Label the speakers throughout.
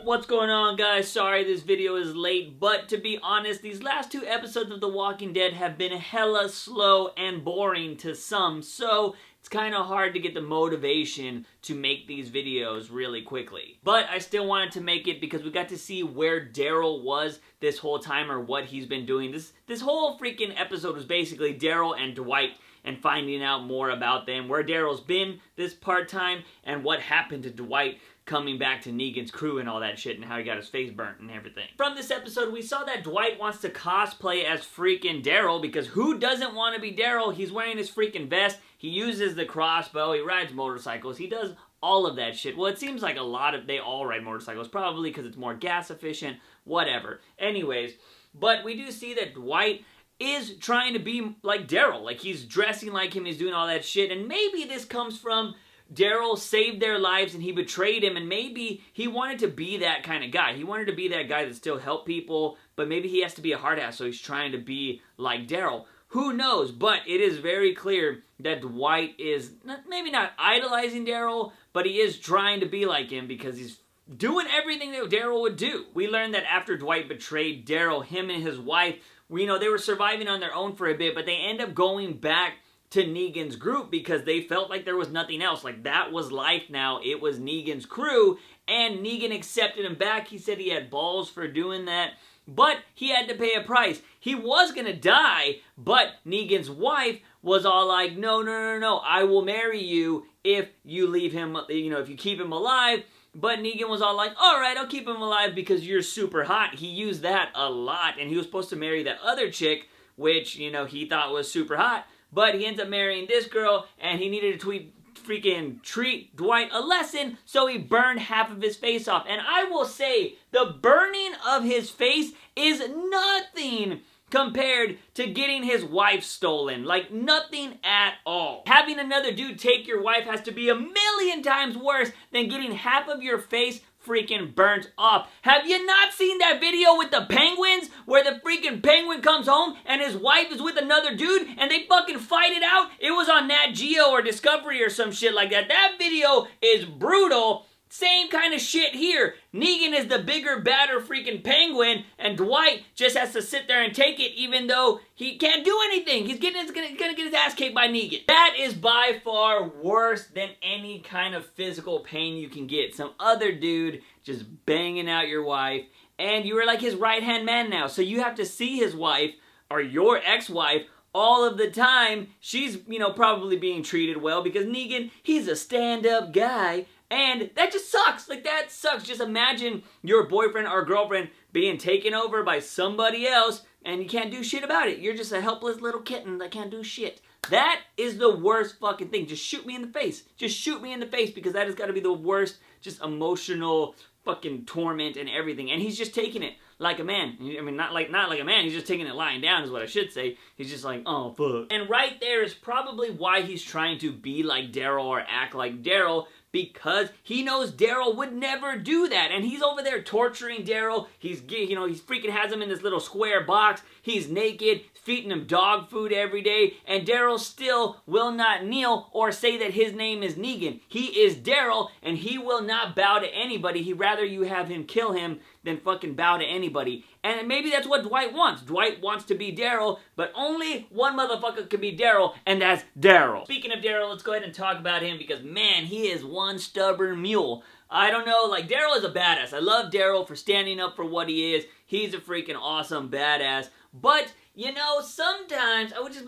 Speaker 1: What's going on, guys? Sorry this video is late, but to be honest, these last 2 episodes of The Walking Dead have been hella slow and boring to some, so it's kind of hard to get the motivation to make these videos really quickly. But I still wanted to make it because we got to see where Daryl was this whole time, or what he's been doing. This whole freaking episode was basically Daryl and Dwight and finding out more about them, where Daryl's been this part-time, and what happened to Dwight coming back to Negan's crew and all that shit, and how he got his face burnt and everything. From this episode, we saw that Dwight wants to cosplay as freaking Daryl, because who doesn't want to be Daryl? He's wearing his freaking vest, he uses the crossbow, he rides motorcycles, he does all of that shit. Well, it seems like they all ride motorcycles, probably because it's more gas efficient, whatever. Anyways, but we do see that Dwight is trying to be like Daryl. Like, he's dressing like him, he's doing all that shit, and maybe this comes from Daryl saved their lives and he betrayed him, and maybe he wanted to be that kind of guy. He wanted to be that guy that still helped people, but maybe he has to be a hard ass, so he's trying to be like Daryl. Who knows? But it is very clear that Dwight is maybe not idolizing Daryl, but he is trying to be like him because he's doing everything that Daryl would do. We learned that after Dwight betrayed Daryl, him and his wife, they were surviving on their own for a bit, but they end up going back to Negan's group because they felt like there was nothing else. Like, that was life now. It was Negan's crew, and Negan accepted him back. He said he had balls for doing that, but he had to pay a price. He was gonna die, but Negan's wife was all like, no, I will marry you if you leave him, if you keep him alive. But Negan was all like, alright, I'll keep him alive because you're super hot. He used that a lot, and he was supposed to marry that other chick, which, he thought was super hot. But he ends up marrying this girl, and he needed to freaking treat Dwight a lesson, so he burned half of his face off. And I will say, the burning of his face is nothing compared to getting his wife stolen. Like, nothing at all. Having another dude take your wife has to be 1,000,000 times worse than getting half of your face freaking burnt off. Have you not seen that video with the penguins where the freaking penguin comes home and his wife is with another dude and they fucking fight it out? It was on Nat Geo or Discovery or some shit like that. That video is brutal. Same kind of shit here. Negan is the bigger, badder freaking penguin, and Dwight just has to sit there and take it even though he can't do anything. He's gonna get his ass kicked by Negan. That is by far worse than any kind of physical pain you can get. Some other dude just banging out your wife, and you are like his right-hand man now, so you have to see his wife, or your ex-wife, all of the time. She's, probably being treated well because Negan, he's a stand-up guy. And that just sucks. Like, that sucks. Just imagine your boyfriend or girlfriend being taken over by somebody else and you can't do shit about it. You're just a helpless little kitten that can't do shit. That is the worst fucking thing. Just shoot me in the face. Just shoot me in the face, because that has got to be the worst, just emotional fucking torment and everything. And he's just taking it like a man. I mean, not like a man. He's just taking it lying down is what I should say. He's just like, oh, fuck. And right there is probably why he's trying to be like Daryl or act like Daryl, because he knows Daryl would never do that. And he's over there torturing Daryl. He's freaking has him in this little square box. He's naked, feeding him dog food every day. And Daryl still will not kneel or say that his name is Negan. He is Daryl, and he will not bow to anybody. He'd rather you have him kill him than fucking bow to anybody. And maybe that's what Dwight wants. Dwight wants to be Daryl, but only one motherfucker can be Daryl, and that's Daryl. Speaking of Daryl, let's go ahead and talk about him, because man, he is one stubborn mule. I don't know, like, Daryl is a badass. I love Daryl for standing up for what he is. He's a freaking awesome badass. But, sometimes I would just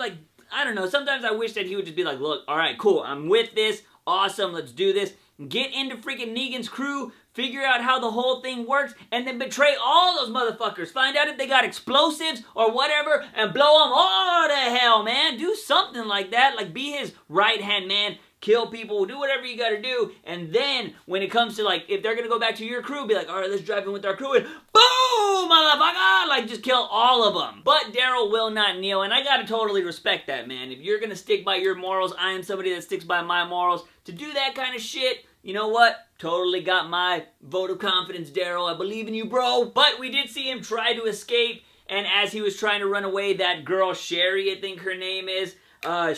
Speaker 1: sometimes I wish that he would just be like, look, alright, cool, I'm with this, awesome, let's do this. Get into freaking Negan's crew, figure out how the whole thing works, and then betray all those motherfuckers. Find out if they got explosives or whatever, and blow them all to hell, man. Do something like that. Like, be his right-hand man. Kill people. Do whatever you gotta do. And then, when it comes to, like, if they're gonna go back to your crew, be like, alright, let's drive in with our crew, and boom, motherfucker! Like, just kill all of them. But Daryl will not kneel, and I gotta totally respect that, man. If you're gonna stick by your morals, I am somebody that sticks by my morals. To do that kind of shit, you know what? Totally got my vote of confidence, Daryl. I believe in you, bro. But we did see him try to escape, and as he was trying to run away, that girl, Sherry, I think her name is,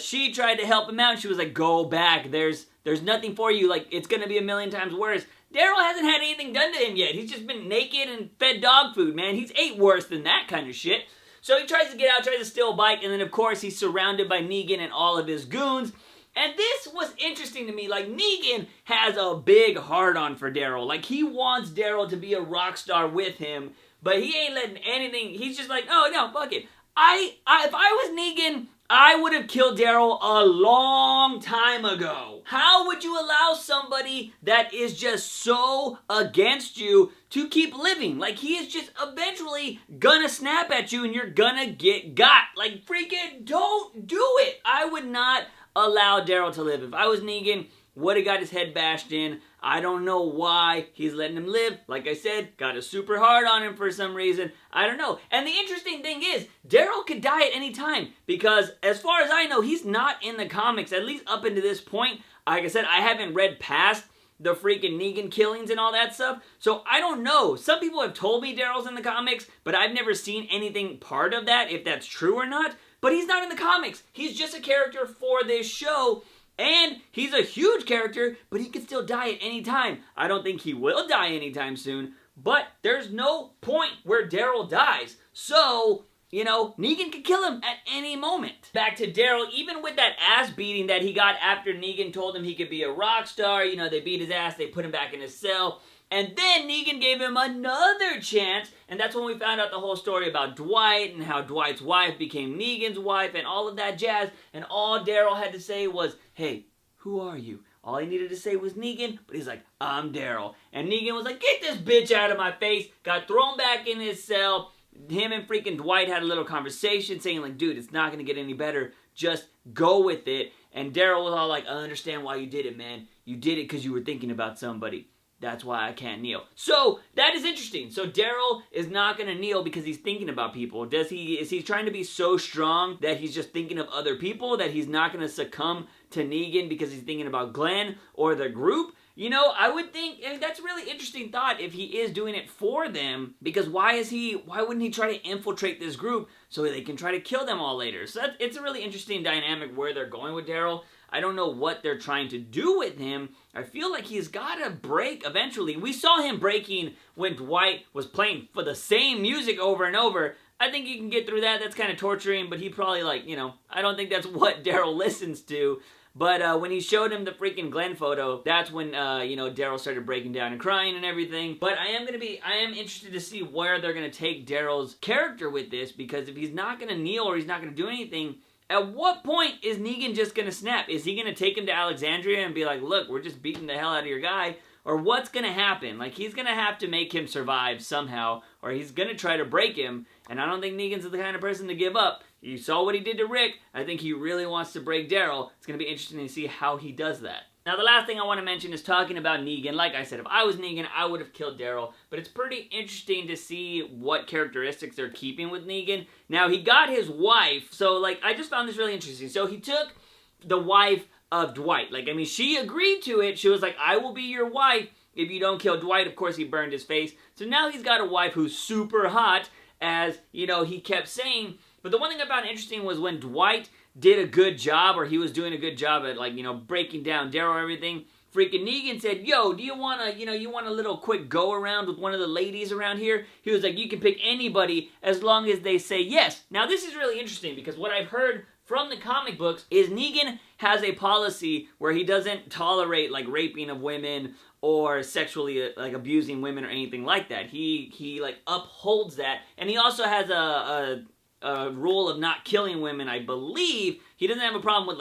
Speaker 1: she tried to help him out. She was like, go back. There's nothing for you. Like, it's gonna be 1,000,000 times worse Daryl hasn't had anything done to him yet. He's just been naked and fed dog food, man. He's ate worse than that kind of shit. So he tries to get out, tries to steal a bike, and then of course he's surrounded by Negan and all of his goons. And this was interesting to me. Like, Negan has a big hard-on for Daryl. Like, he wants Daryl to be a rock star with him, but he ain't letting anything. He's just like, oh no, fuck it. If I was Negan, I would have killed Daryl a long time ago. How would you allow somebody that is just so against you to keep living? Like, he is just eventually gonna snap at you and you're gonna get got. Like, freaking don't do it. I would not allow Daryl to live. If I was Negan, would have got his head bashed in. I don't know why he's letting him live. Like I said, got a super hard on him for some reason. I don't know. And the interesting thing is, Daryl could die at any time because as far as I know, he's not in the comics, at least up until this point. Like I said, I haven't read past the freaking Negan killings and all that stuff, so I don't know. Some people have told me Daryl's in the comics, but I've never seen anything part of that, if that's true or not. But he's not in the comics. He's just a character for this show. And he's a huge character, but he could still die at any time. I don't think he will die anytime soon, but there's no point where Daryl dies. So, you know, Negan could kill him at any moment. Back to Daryl, even with that ass beating that he got after Negan told him he could be a rock star, you know, they beat his ass, they put him back in his cell. And then Negan gave him another chance, and that's when we found out the whole story about Dwight and how Dwight's wife became Negan's wife and all of that jazz. And all Daryl had to say was, hey, who are you? All he needed to say was Negan, but he's like, I'm Daryl. And Negan was like, get this bitch out of my face. Got thrown back in his cell. Him and freaking Dwight had a little conversation saying like, dude, it's not going to get any better. Just go with it. And Daryl was all like, I understand why you did it, man. You did it because you were thinking about somebody. That's why I can't kneel. So, that is interesting. So, Daryl is not going to kneel because he's thinking about people. Is he trying to be so strong that he's just thinking of other people, that he's not going to succumb to Negan because he's thinking about Glenn or the group? You know, I would think that's a really interesting thought if he is doing it for them, because why wouldn't he try to infiltrate this group so they can try to kill them all later? So it's a really interesting dynamic where they're going with Daryl. I don't know what they're trying to do with him. I feel like he's got to break eventually. We saw him breaking when Dwight was playing for the same music over and over. I think you can get through that. That's kind of torturing, but he probably like, you know, I don't think that's what Daryl listens to. But when he showed him the freaking Glenn photo, that's when, you know, Daryl started breaking down and crying and everything. But I am interested to see where they're going to take Daryl's character with this, because if he's not going to kneel or he's not going to do anything, at what point is Negan just going to snap? Is he going to take him to Alexandria and be like, look, we're just beating the hell out of your guy? Or what's going to happen? Like, he's going to have to make him survive somehow, or he's going to try to break him. And I don't think Negan's the kind of person to give up. You saw what he did to Rick. I think he really wants to break Daryl. It's going to be interesting to see how he does that. Now, the last thing I want to mention is talking about Negan. Like I said, if I was Negan, I would have killed Daryl. But it's pretty interesting to see what characteristics they're keeping with Negan. Now, he got his wife. So, like, I just found this really interesting. So, he took the wife of Dwight. Like, I mean, she agreed to it. She was like, I will be your wife if you don't kill Dwight. Of course, he burned his face. So, now he's got a wife who's super hot, as, you know, he kept saying. But the one thing I found interesting was when Dwight did a good job, or he was doing a good job at, like, you know, breaking down Daryl and everything, freaking Negan said, yo, do you want to, you know, you want a little quick go around with one of the ladies around here? He was like, you can pick anybody as long as they say yes. Now, this is really interesting because what I've heard from the comic books is Negan has a policy where he doesn't tolerate, like, raping of women or sexually, like, abusing women or anything like that. He like, upholds that. And he also has a rule of not killing women, I believe. He doesn't have a problem with,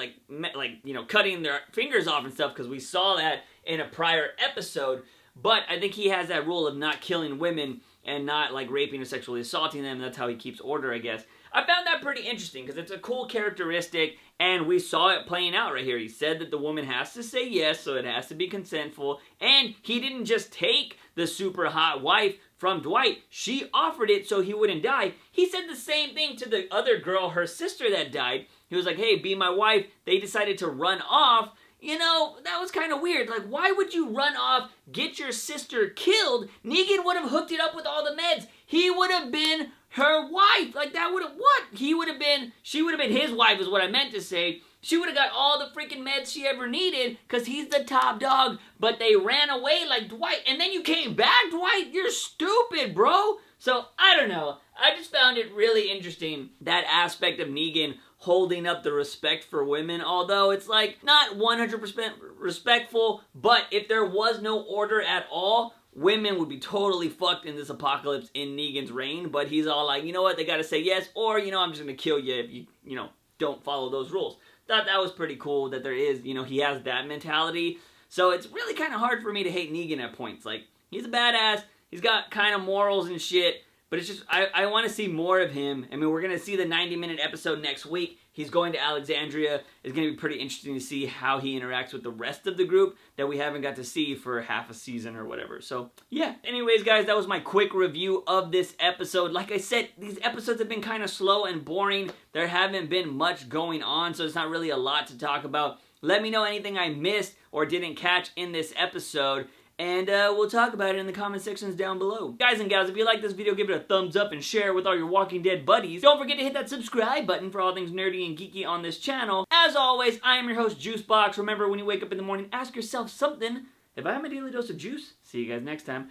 Speaker 1: like you know, cutting their fingers off and stuff, because we saw that in a prior episode. But I think he has that rule of not killing women and not, like, raping or sexually assaulting them. That's how he keeps order, I guess. I found that pretty interesting, because it's a cool characteristic, and we saw it playing out right here. He said that the woman has to say yes, so it has to be consentful, and he didn't just take the super hot wife from Dwight. She offered it so he wouldn't die. He said the same thing to the other girl, her sister that died. He was like, hey, be my wife. They decided to run off. You know, that was kind of weird. Like, why would you run off, get your sister killed? Negan would have hooked it up with all the meds. He would have been her wife. Like, that would have, what? She would have been his wife is what I meant to say. She would have got all the freaking meds she ever needed because he's the top dog, but they ran away like Dwight. And then you came back, Dwight? You're stupid, bro. So, I don't know. I just found it really interesting, that aspect of Negan holding up the respect for women, although it's like not 100% respectful, but if there was no order at all, women would be totally fucked in this apocalypse in Negan's reign. But he's all like, you know what, they gotta say yes, or, you know, I'm just gonna kill you if you know, don't follow those rules. Thought that was pretty cool that there is, you know, he has that mentality. So it's really kind of hard for me to hate Negan at points. Like, he's a badass, he's got kind of morals and shit, but it's just, I want to see more of him. I mean, we're going to see the 90-minute episode next week. He's going to Alexandria. It's going to be pretty interesting to see how he interacts with the rest of the group that we haven't got to see for half a season or whatever. So, yeah. Anyways, guys, that was my quick review of this episode. Like I said, these episodes have been kind of slow and boring. There haven't been much going on, so it's not really a lot to talk about. Let me know anything I missed or didn't catch in this episode, and we'll talk about it in the comment sections down below. Guys and gals, if you like this video, give it a thumbs up and share it with all your Walking Dead buddies. Don't forget to hit that subscribe button for all things nerdy and geeky on this channel. As always, I am your host, JUICEbox. Remember, when you wake up in the morning, ask yourself something. If I have my daily dose of juice, see you guys next time.